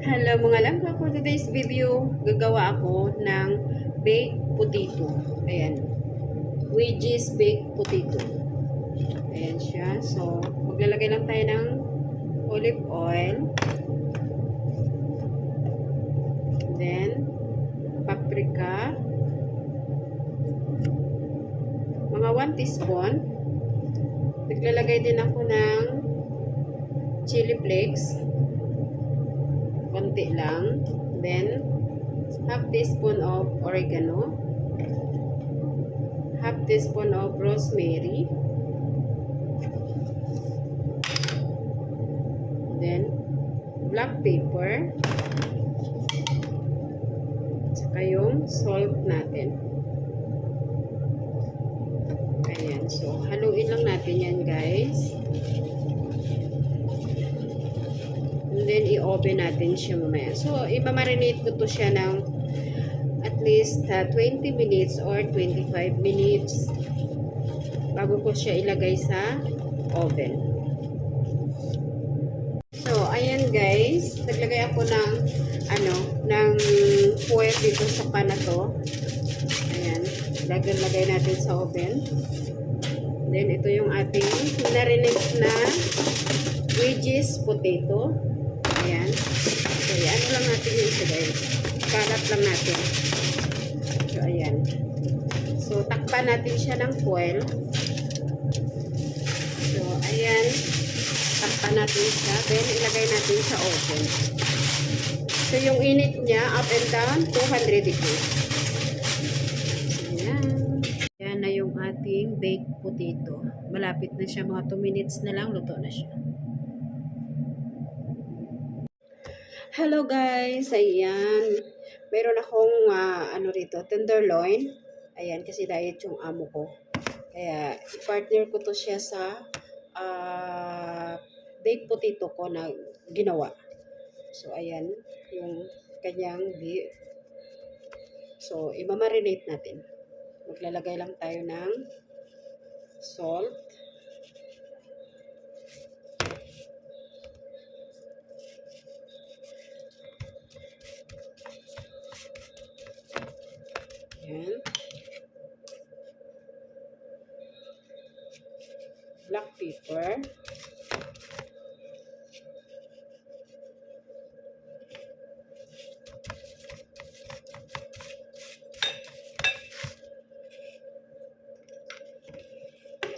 Hello mga langka, for today's video, gagawa ako ng baked potato. Ayan. Wedges baked potato. Ayan siya. So, maglalagay lang tayo ng olive oil. Then, paprika. Mga 1 teaspoon. Naglalagay din ako ng chili flakes. Konti lang. Then, half teaspoon of oregano. Half teaspoon of rosemary. Then, black pepper. Saka yung salt natin. Ayan. So, haluin lang natin yan, guys. And then, i-oven natin siya mamaya. So, i-marinate ko to siya ng at least 20 minutes or 25 minutes bago ko siya ilagay sa oven. So, ayan guys. Naglagay ako ng ng foil dito sa pan na to. Ayan. Lagay natin sa oven. Then, ito yung ating marinate na wedges potato. Ayan. So, ano lang natin yun ito guys. Kalat lang natin. So, ayan. So, takpan natin siya ng foil. So, ayan. Takpan natin siya. Then, ilagay natin sa oven. So, yung init niya, up and down, 200 degrees. So, ayan. Ayan na yung ating baked potato. Malapit na siya. Mga 2 minutes na lang, luto na siya. Hello guys, ayan. Meron akong rito, tenderloin. Ayan, kasi diet yung amo ko. Kaya, i-partner ko to siya sa baked potato ko na ginawa. So, ayan, yung kanyang beef. So, i-marinate natin. Maglalagay lang tayo ng salt. Ayan. Black pepper.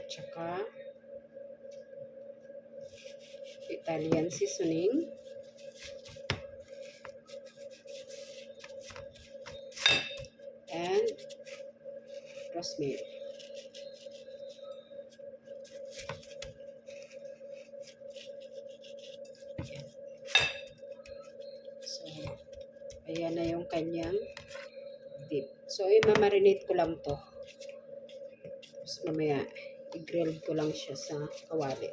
Tsaka Italian seasoning. And rosemary. Ayan. So, ayan na yung kanyang beef. So, i-marinate ko lang to. Tapos mamaya, i-grill ko lang siya sa kawali.